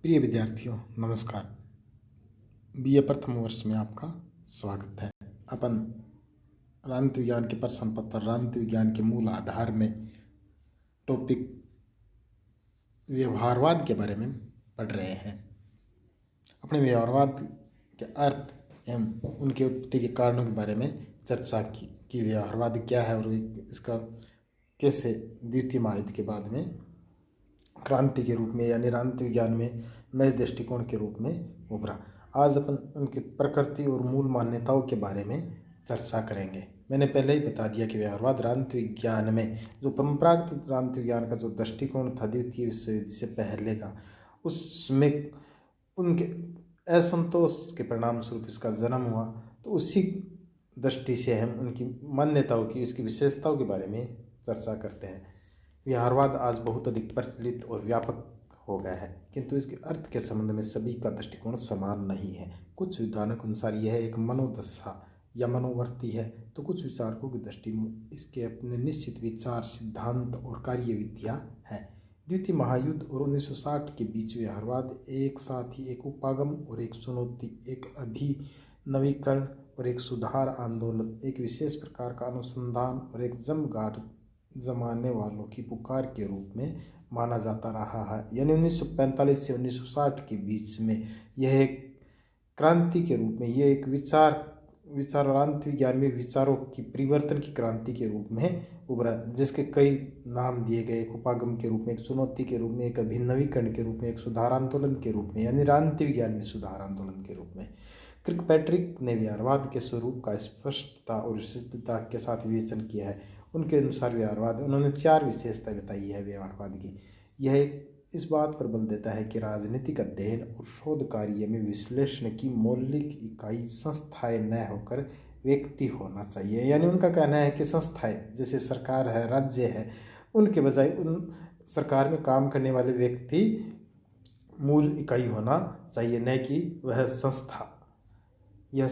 प्रिय विद्यार्थियों, नमस्कार। बीए प्रथम वर्ष में आपका स्वागत है। अपन राजनीति विज्ञान के प्रश्न पत्र राजनीति विज्ञान के मूल आधार में टॉपिक व्यवहारवाद के बारे में पढ़ रहे हैं। अपने व्यवहारवाद के अर्थ एवं उनके उत्पत्ति के कारणों के बारे में चर्चा की कि व्यवहारवाद क्या है और इसका कैसे द्वितीय महायुद्ध के बाद में क्रांति के रूप में यानी राजनीति विज्ञान में नए दृष्टिकोण के रूप में उभरा। आज अपन उनकी प्रकृति और मूल मान्यताओं के बारे में चर्चा करेंगे। मैंने पहले ही बता दिया कि व्यवहारवाद राजनीति विज्ञान में जो परंपरागत राजनीति विज्ञान का जो दृष्टिकोण था द्वितीय विश्व युद्ध से पहले का, उसमें उनके असंतोष के परिणाम स्वरूप इसका जन्म हुआ। तो उसी दृष्टि से हम उनकी मान्यताओं की, इसकी विशेषताओं के बारे में चर्चा करते हैं। व्यवहारवाद आज बहुत अधिक प्रचलित और व्यापक हो गया है, किंतु इसके अर्थ के संबंध में सभी का दृष्टिकोण समान नहीं है। कुछ विद्वानों के अनुसार यह एक मनोदशा या मनोवर्ती है, तो कुछ विचारकों की दृष्टि में इसके अपने निश्चित विचार, सिद्धांत और कार्यविधियाँ है। द्वितीय महायुद्ध और 1960 के बीच व्यवहारवाद एक साथ ही एक उपागम और एक चुनौती, एक अभिनवीकरण और एक सुधार आंदोलन, एक विशेष प्रकार का अनुसंधान और एक जमघाट जमाने वालों की पुकार के रूप में माना जाता रहा है। यानी 1945 से 1960 के बीच में यह एक क्रांति के रूप में, यह एक विचार राजनीति विज्ञान में विचारों की परिवर्तन की क्रांति के रूप में उभरा, जिसके कई नाम दिए गए। एक उपागम के रूप में, एक चुनौती के रूप में, एक अभिनवीकरण के रूप में, एक सुधार आंदोलन के रूप में, यानी राजनीति विज्ञान में सुधार आंदोलन के रूप में। किर्कपैट्रिक ने व्यवहारवाद के स्वरूप का स्पष्टता और विशुद्धता के साथ विवेचन किया है। उनके अनुसार व्यवहारवाद, उन्होंने 4 विशेषता बताई है व्यवहारवाद की। यह इस बात पर बल देता है कि राजनीतिक अध्ययन और शोध कार्य में विश्लेषण की मौलिक इकाई संस्थाएं न होकर व्यक्ति होना चाहिए। यानी उनका कहना है कि संस्थाएं जैसे सरकार है, राज्य है, उनके बजाय उन सरकार में काम करने वाले व्यक्ति मूल इकाई होना चाहिए, न कि वह संस्था। यह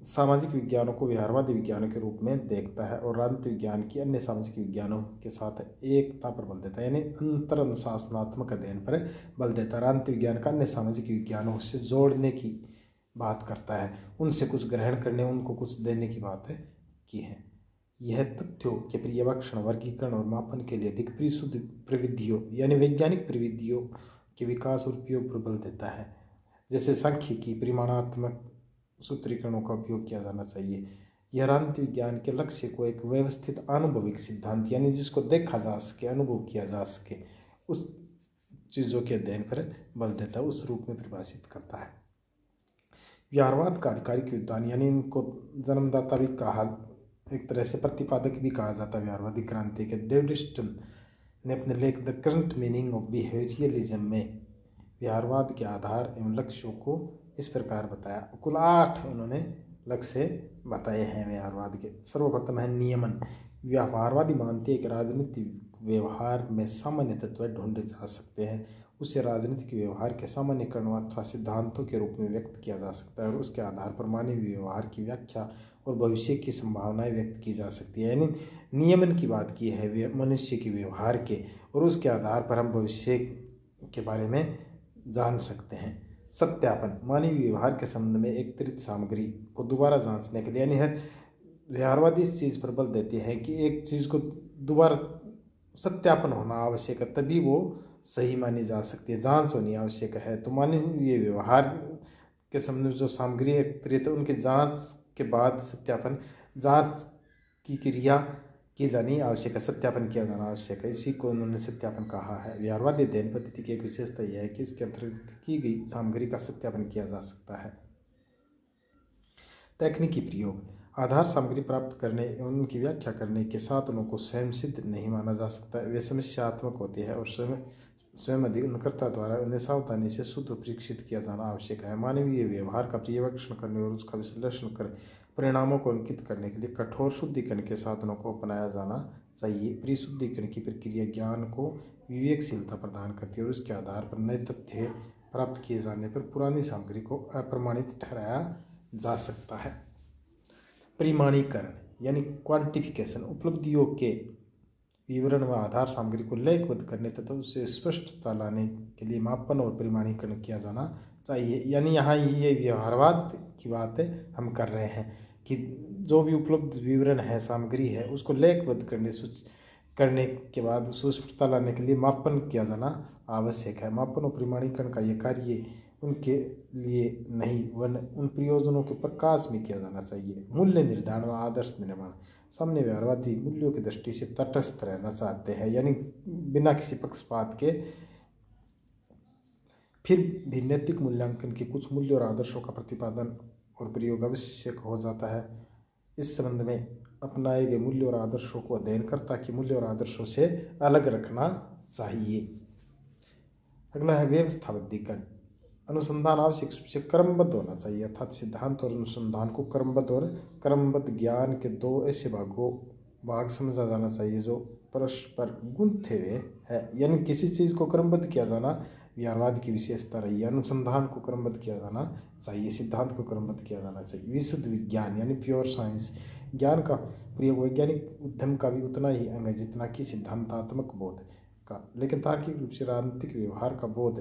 सामाजिक विज्ञानों को व्यवहारवादी विज्ञानों के रूप में देखता है और राजनीति विज्ञान की अन्य सामाजिक विज्ञानों के साथ एकता पर बल देता है, यानी अंतर अनुशासनात्मक अध्ययन पर बल देता है। राजनीति विज्ञान का अन्य सामाजिक विज्ञानों से जोड़ने की बात करता है, उनसे कुछ ग्रहण करने, उनको कुछ देने की बात की है। यह तथ्यों के पर्यवेक्षण, वर्गीकरण और मापन के लिए अधिक परिशुद्ध प्रविधियों यानी वैज्ञानिक प्रविधियों के विकास और उपयोग पर बल देता है। जैसे सांख्यिकी, परिमाणात्मक सूत्रीकरणों का उपयोग किया जाना चाहिए। यह राजनीति विज्ञान के लक्ष्य को एक व्यवस्थित आनुभविक सिद्धांत यानी जिसको देखा जा सके, अनुभव किया जा सके, उस चीज़ों के अध्ययन पर बल देता है, उस रूप में परिभाषित करता है। व्यवहारवाद का आधिकारिक विद्वान यानी इनको जन्मदाता भी कहा, एक तरह से प्रतिपादक भी कहा जाता है व्यवहारवादी क्रांति के, डेविड स्टन ने अपने लेख the current meaning of behaviourism में व्यवहारवाद के आधार एवं लक्ष्यों को इस प्रकार बताया। कुल 8 उन्होंने लक्ष्य बताए हैं व्यवहारवाद के। सर्वप्रथम है नियमन। व्यवहारवादी मानते हैं कि राजनीतिक व्यवहार में सामान्य तत्व ढूंढे जा सकते हैं, उसे राजनीतिक व्यवहार के सामान्यकरण अथवा सिद्धांतों के रूप में व्यक्त किया जा सकता है और उसके आधार पर मानवीय व्यवहार की व्याख्या और भविष्य की संभावनाएं व्यक्त की जा सकती है। यानी नियमन की बात की है मनुष्य के व्यवहार के, और उसके आधार पर हम भविष्य के बारे में जान सकते हैं। सत्यापन, मानवीय व्यवहार के संबंध में एकत्रित सामग्री को दोबारा जांचने के लिए, यानी हर व्यवहारवादी इस चीज़ पर बल देते हैं कि एक चीज़ को दोबारा सत्यापन होना आवश्यक है, तभी वो सही मानी जा सकती है, जांच होनी आवश्यक है। तो मानवीय व्यवहार के संबंध में जो सामग्री एकत्रित है उनके जांच के बाद सत्यापन, जांच की क्रिया की जानी आवश्यक है, सत्यापन किया जाना आवश्यक है। इसी को उन्होंने सत्यापन कहा है। व्यवहारवादी अध्ययन पद्धति की एक विशेषता यह है कि इसके अंतर्गत की गई सामग्री का सत्यापन किया जा सकता है। तकनीकी प्रयोग, आधार सामग्री प्राप्त करने एवं उनकी व्याख्या करने के साथ उनको स्वयं सिद्ध नहीं माना जा सकता। वे समस्यात्मक होते हैं और स्वयं अधिकरणकर्ता द्वारा उन्हें सावधानी से शुद्ध परीक्षित किया जाना आवश्यक है। मानवीय व्यवहार का पर्यवेक्षण करने और उसका विश्लेषण कर परिणामों को अंकित करने के लिए कठोर शुद्धिकरण के साधनों को अपनाया जाना चाहिए। परिशुद्धिकरण की प्रक्रिया ज्ञान को विवेकशीलता प्रदान करती है और उसके आधार पर नए तथ्य प्राप्त किए जाने पर पुरानी सामग्री को अप्रमाणित ठहराया जा सकता है। परिमाणीकरण यानी क्वांटिफिकेशन, उपलब्धियों के विवरण व आधार सामग्री को लेखबद्ध करने तथा उससे स्पष्टता लाने के लिए मापन और प्रमाणीकरण किया जाना चाहिए। यानी यहाँ ये व्यवहारवाद की बात हम कर रहे हैं कि जो भी उपलब्ध विवरण है, सामग्री है, उसको लेखबद्ध करने के बाद सुस्पष्टता लाने के लिए मापन किया जाना आवश्यक है। मापन और प्रमाणीकरण का ये कार्य उनके लिए नहीं वरन उन प्रयोजनों के प्रकाश में किया जाना चाहिए। मूल्य निर्धारण व आदर्श निर्माण। सामान्य व्यवहारवादी मूल्यों की दृष्टि से तटस्थ रहना चाहते हैं, यानी बिना किसी पक्षपात के। फिर भी नैतिक मूल्यांकन के कुछ मूल्य और आदर्शों का प्रतिपादन और प्रयोग आवश्यक हो जाता है। इस संबंध में अपनाए गए मूल्य और आदर्शों को अध्ययनकर्ता के मूल्य और आदर्शों से अलग रखना चाहिए। अगला है व्यवस्थाबद्धीकरण। अनुसंधान आवश्यक रूप से क्रमबद्ध होना चाहिए, अर्थात सिद्धांत और अनुसंधान को क्रमबद्ध और क्रमबद्ध ज्ञान के दो ऐसे भाग समझा जाना चाहिए जो परस्पर गुंथे हुए है। यानी किसी चीज़ को क्रमबद्ध किया जाना व्यवहारवाद की विशेषता रही है। अनुसंधान को क्रमबद्ध किया जाना चाहिए, सिद्धांत को क्रमबद्ध किया जाना चाहिए। विशुद्ध विज्ञान यानी प्योर साइंस। ज्ञान का प्रयोग वैज्ञानिक उद्यम का भी उतना ही अंग है जितना कि सिद्धांतात्मक बोध का, लेकिन तार्किक रूप से राजनीतिक व्यवहार का बोध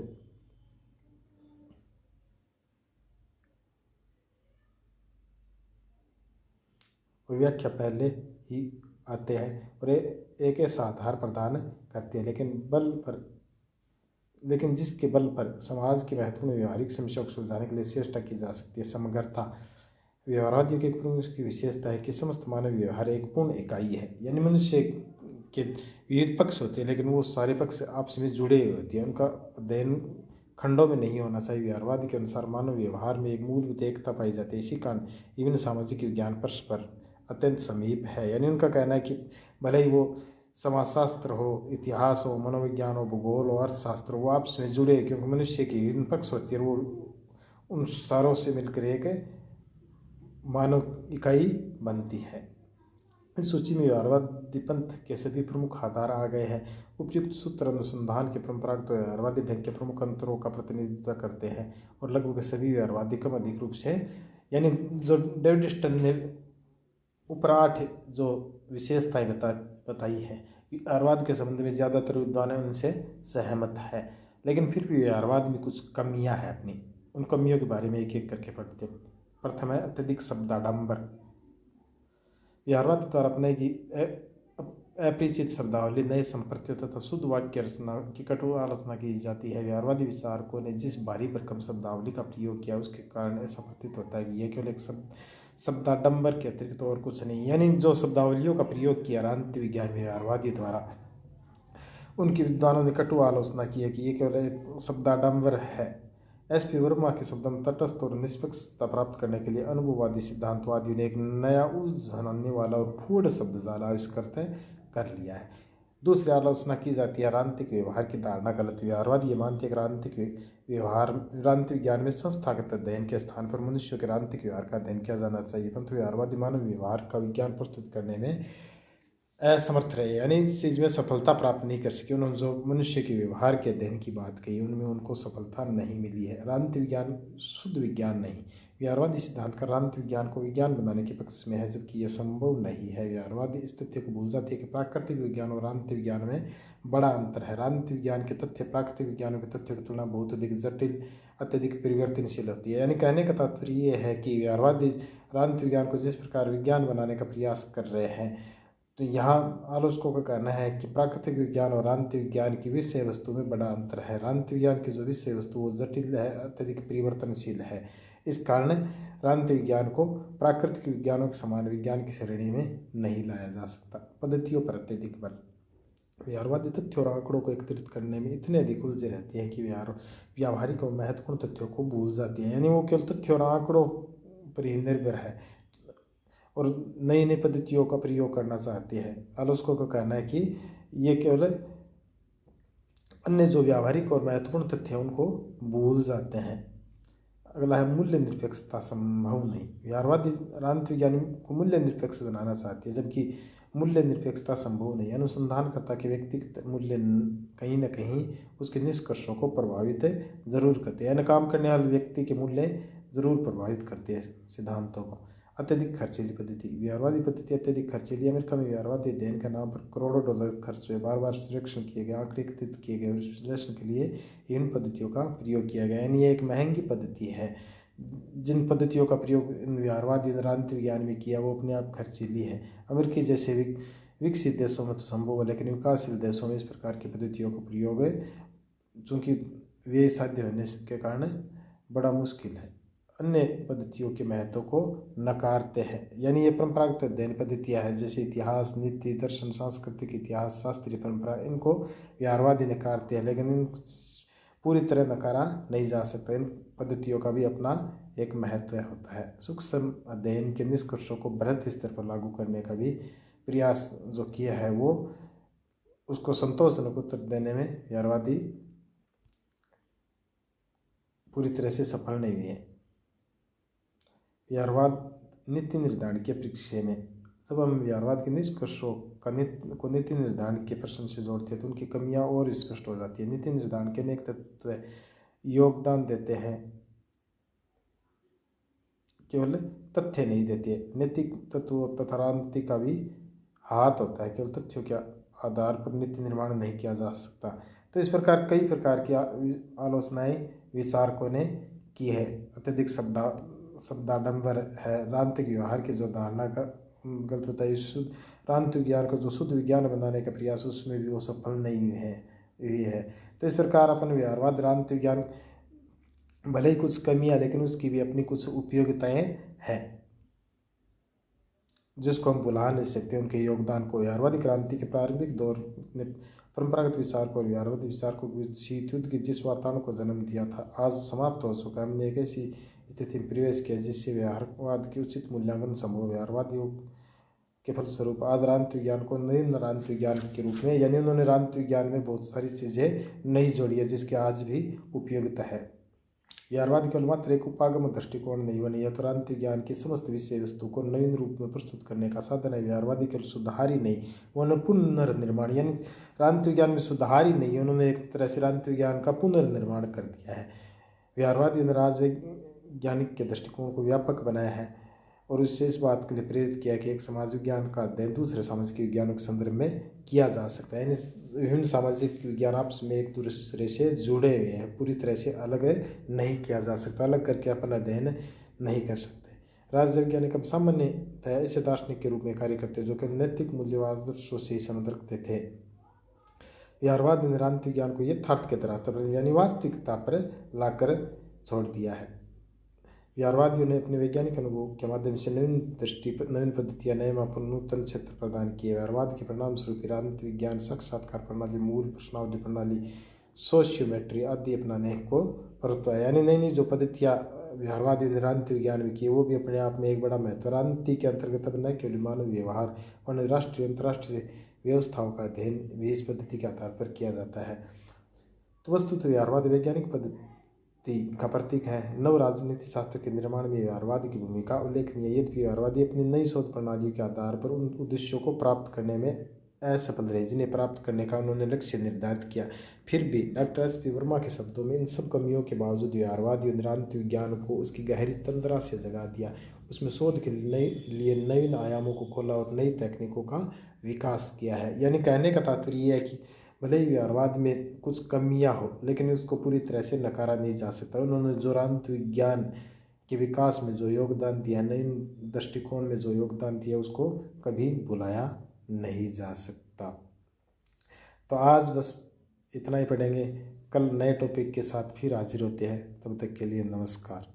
और व्याख्या पहले ही आते हैं और एक ऐसा आधार प्रदान करते हैं, लेकिन जिसके बल पर समाज की महत्वपूर्ण व्यवहारिक समस्याओं को सुलझाने के लिए चेष्टा की जा सकती है। समग्रता। व्यवहारवादियों की प्रमुख की विशेषता है कि समस्त मानव व्यवहार एक पूर्ण इकाई है। यानी मनुष्य के विविध पक्ष होते हैं, लेकिन वो सारे पक्ष आपस में जुड़े हुए होते हैं, उनका अध्ययन खंडों में नहीं होना चाहिए। व्यवहारवाद के अनुसार मानव व्यवहार में एक मूलभूत एकता पाई जाती है। इसी कारण विभिन्न सामाजिक विज्ञान परस्पर अत्यंत समीप है। यानी उनका कहना है कि भले ही वो समाजशास्त्र हो, इतिहास हो, मनोविज्ञान हो, भूगोल हो, अर्थशास्त्र हो, वो आपस में जुड़े, क्योंकि मनुष्य की विभिन्न पक्ष होती है, वो उन सारों से मिलकर एक मानव इकाई बनती है। इस सूची में व्यवहारवादी पंथ के सभी प्रमुख आधार आ गए हैं। उपयुक्त सूत्र अनुसंधान के परंपरागत व्यवहारवादी ढंग के प्रमुख अंतरों का प्रतिनिधित्व करते हैं और लगभग सभी व्यवहारवादी कम अधिक रूप से, यानी जो डेविड स्टन ने ऊपर 8 जो विशेषताएं बताई है व्यवहारवाद के संबंध में, ज़्यादातर विद्वान उनसे सहमत है, लेकिन फिर भी व्यवहारवाद में कुछ कमियां हैं अपनी। उन कमियों के बारे में एक एक करके पढ़ते। प्रथम है अत्यधिक शब्दाडंबर। व्यवहारवाद द्वारा अपने की अपरिचित शब्दावली, नए संप्रत्यों तथा शुद्ध वाक्य रचना की कटु आलोचना की जाती है। व्यवहारवादी विचारकों ने जिस भारी भरकम शब्दावली का प्रयोग किया उसके कारण ऐसा प्रतीत होता है कि यह केवल एक शब्दाडंबर के अतिरिक्त और कुछ नहीं। यानी जो शब्दावलियों का प्रयोग किया राजनीति विज्ञान व्यवहारवादी द्वारा, उनकी विद्वानों ने कटु आलोचना की है कि ये केवल एक शब्दाडंबर है। एस.पी. वर्मा के शब्दों में तटस्थ और निष्पक्षता प्राप्त करने के लिए अनुभववादी सिद्धांतवादियों ने एक नया उलझाने वाला और फूड शब्दजाल आविष्कृत कर लिया है। दूसरी आलोचना की जाती है राजनीतिक व्यवहार की धारणा गलत। व्यवहारवादी ये मानते हैं कि राजनीतिक विज्ञान में संस्थागत अध्ययन के स्थान पर मनुष्यों के राजनीतिक व्यवहार का अध्ययन किया जाना चाहिए, परंतु व्यवहारवादी मानव व्यवहार का विज्ञान प्रस्तुत करने में असमर्थ रहे, यानी इस चीज़ में सफलता प्राप्त नहीं कर सके। उन्होंने जो मनुष्य के व्यवहार के अध्ययन की बात कही उनमें उनको सफलता नहीं मिली है। राजनीति विज्ञान शुद्ध विज्ञान नहीं। व्यवहारवादी सिद्धांत का राजनीति विज्ञान को विज्ञान बनाने के पक्ष में है, जबकि यह संभव नहीं है। व्यवहारवादी इस तथ्य को भूल जाती है कि प्राकृतिक विज्ञान और राजनीति विज्ञान में बड़ा अंतर है। राजनीति विज्ञान के तथ्य प्राकृतिक विज्ञानों के तथ्यों की तुलना बहुत अधिक जटिल, अत्यधिक परिवर्तनशील होती है। यानी कहने का तात्पर्य ये है कि व्यवहारवादी राजनीति विज्ञान को जिस प्रकार विज्ञान बनाने का प्रयास कर रहे हैं, तो यहाँ आलोचकों का कहना है कि प्राकृतिक विज्ञान और राजनीति विज्ञान की विषय वस्तु में बड़ा अंतर है। राजनीति विज्ञान की जो विषय वस्तु वो जटिल है, अत्यधिक परिवर्तनशील है। इस कारण राजनीति विज्ञान को प्राकृतिक विज्ञानों के समान विज्ञान की श्रेणी में नहीं लाया जा सकता। पद्धतियों पर अत्यधिक बल। व्यवहारवादी तथ्यों और आंकड़ों को एकत्रित करने में इतने अधिक उलझे रहते हैं कि व्यावहारिक और महत्वपूर्ण तथ्यों को भूल जाती हैं। यानी वो केवल तथ्यों और आंकड़ों पर ही निर्भर है और नई नई पद्धतियों का प्रयोग करना चाहते हैं। आलोचकों का कहना है कि ये केवल अन्य जो व्यावहारिक और महत्वपूर्ण तथ्य हैं उनको भूल जाते हैं। अगला है मूल्य निरपेक्षता संभव नहीं। व्यवहारवादी राजनीति विज्ञानी को मूल्य निरपेक्ष बनाना चाहती है, जबकि मूल्य निरपेक्षता संभव नहीं। अनुसंधानकर्ता के व्यक्तिगत मूल्य कहीं न कहीं उसके निष्कर्षों को प्रभावित जरूर करते हैं, यानी काम करने वाले व्यक्ति के मूल्य जरूर प्रभावित करते हैं सिद्धांतों को। अत्यधिक खर्चीली पद्धति। व्यवहारवादी पद्धति अत्यधिक खर्चीली। अमेरिका में व्यवहारवादी अध्ययन के नाम पर करोड़ों डॉलर खर्च हुए, बार बार सर्वेक्षण किए गए, आंकड़े एकत्रित किए गए और विश्लेषण के लिए इन पद्धतियों का प्रयोग किया गया। यानी ये एक महंगी पद्धति है। जिन पद्धतियों का प्रयोग इन व्यवहारवादी राजनीति विज्ञान में किया वो अपने आप खर्चीली है। अमेरिकी जैसे विकसित देशों में तो संभव है, लेकिन विकासशील देशों में इस प्रकार की पद्धतियों का प्रयोग चूँकि व्यय साध्य होने के कारण बड़ा मुश्किल है। अन्य पद्धतियों के महत्व को नकारते हैं। यानी ये परंपरागत अध्ययन पद्धतियाँ हैं, जैसे इतिहास, नीति, दर्शन, सांस्कृतिक इतिहास, शास्त्रीय परंपरा, इनको व्यवहारवादी नकारते हैं, लेकिन इन पूरी तरह नकारा नहीं जा सकता। इन पद्धतियों का भी अपना एक महत्व होता है। सूक्ष्म अध्ययन के निष्कर्षों को बृहद स्तर पर लागू करने का भी प्रयास जो किया है वो उसको संतोषजनक उत्तर देने में व्यवहारवादी पूरी तरह से सफल नहीं हुए। व्यवहारवाद नीति निर्धारण के परिप्रेक्ष्य में जब हम व्यवहारवाद के निष्कर्षों को नीति निर्धारण के प्रश्न से जोड़ते हैं तो उनकी कमियां और स्पष्ट हो जाती है। नीति निर्धारण के अनेक तत्व योगदान देते हैं, केवल तथ्य नहीं देते। नैतिक तत्व तथा राजनीति का भी हाथ होता है, केवल तथ्यों के आधार पर नीति निर्माण नहीं किया जा सकता। तो इस प्रकार कई प्रकार की आलोचनाएं विचारकों ने की है। अत्यधिक शब्दाडंबर है। राजनीतिक व्यवहार की जो धारणा का गलत बताई, राजनीतिक विज्ञान को जो शुद्ध विज्ञान बनाने का प्रयास उसमें भी वो सफल नहीं हुई है। तो इस प्रकार अपन व्यवहारवाद राजनीतिक विज्ञान भले ही कुछ कमियां, लेकिन उसकी भी अपनी कुछ उपयोगिताएं हैं जिसको हम भुला नहीं सकते उनके योगदान को। व्यवहारवादी क्रांति के प्रारंभिक दौर ने परंपरागत विचार को और व्यवहारवादी विचार को शीत युद्ध की जिस वातावरण को जन्म दिया था आज समाप्त हो चुका है। हमने एक ऐसी स्थिति में प्रवेश किया जिससे व्यवहारवाद की उचित मूल्यांकन संभव। व्यवहारवादियों के फलस्वरूप आज राजनीतिक विज्ञान को नवीन राजनीतिक विज्ञान के रूप में, यानी उन्होंने राजनीतिक विज्ञान में बहुत सारी चीज़ें नहीं जोड़ी है जिसके आज भी उपयोगिता है। व्यवहारवाद केवल मात्र एक उपागम दृष्टिकोण नहीं बनी है तो राजनीतिक विज्ञान की समस्त विषय वस्तु को नवीन रूप में प्रस्तुत करने का साधन है। व्यवहारवादी केवल सुधार ही नहीं, उन्होंने पुनर्निर्माण, यानी राजनीतिक विज्ञान में सुधार ही नहीं, उन्होंने एक तरह से राजनीतिक विज्ञान का पुनर्निर्माण कर दिया है। व्यवहारवादी ने राजवैज्ञानिक के दृष्टिकोण को व्यापक बनाया है और उससे इस बात के लिए प्रेरित किया कि एक समाज विज्ञान का अध्ययन दूसरे सामाजिक विज्ञानों के संदर्भ में किया जा सकता है। यानी विभिन्न सामाजिक विज्ञान आपस में एक दूसरे से जुड़े हुए हैं, पूरी तरह से अलग नहीं किया जा सकता, अलग करके अपन अध्ययन नहीं कर सकते। राजवैज्ञानिक अब सामान्यतः ऐसे दार्शनिक के रूप में कार्य करते जो कि नैतिक मूल्यवादों से संबंध रखते थे। व्यवहारवाद ने राजनीतिक विज्ञान को यथार्थ के तरह पर यानी वास्तविकता पर लाकर छोड़ दिया है। व्यवहारवादियों ने अपने वैज्ञानिक अनुभव के माध्यम से नवीन पद्धतियां, नए मापन, नूतन क्षेत्र प्रदान किए। व्यवहारवाद के परिणाम स्वरूप राजनीतिक विज्ञान, साक्षात्कार प्रणाली, मूल प्रश्नावली प्रणाली, सोशियोमेट्री आदि अपनाने को प्रवृत्त है। यानी नई नई जो पद्धतियाँ व्यवहारवादियों ने राजनीतिक विज्ञान में की वो भी अपने आप में एक बड़ा महत्व। राजनीति के अंतर्गत अब न केवल मानव व्यवहार और राष्ट्रीय अंतर्राष्ट्रीय व्यवस्थाओं का अध्ययन भी इस पद्धति के आधार पर किया जाता है। तो वस्तुतः व्यवहारवाद वैज्ञानिक पद्धति का प्रतीक है। नव राजनीति शास्त्र के निर्माण में व्यवहारवाद की भूमिका उल्लेखनीय है। यद्यपि व्यवहारवादी अपनी नई शोध प्रणालियों के आधार पर उन उद्देश्यों को प्राप्त करने में असफल रहे जिन्हें प्राप्त करने का उन्होंने लक्ष्य निर्धारित किया, फिर भी डॉक्टर एस.पी. वर्मा के शब्दों में इन सब कमियों के बावजूद व्यवहारवादियों ने राजनीतिक विज्ञान को उसकी गहरी तंद्रा से जगा दिया, उसमें शोध के लिए नवीन आयामों को खोला और नई तकनीकों का विकास किया है। यानी कहने का तात्पर्य यह है कि भले ही व्यवहारवाद में कुछ कमियां हो लेकिन उसको पूरी तरह से नकारा नहीं जा सकता। उन्होंने जो राजनीतिक विज्ञान के विकास में जो योगदान दिया, नए दृष्टिकोण में जो योगदान दिया, उसको कभी भुलाया नहीं जा सकता। तो आज बस इतना ही पढ़ेंगे, कल नए टॉपिक के साथ फिर हाजिर होते हैं। तब तक के लिए नमस्कार।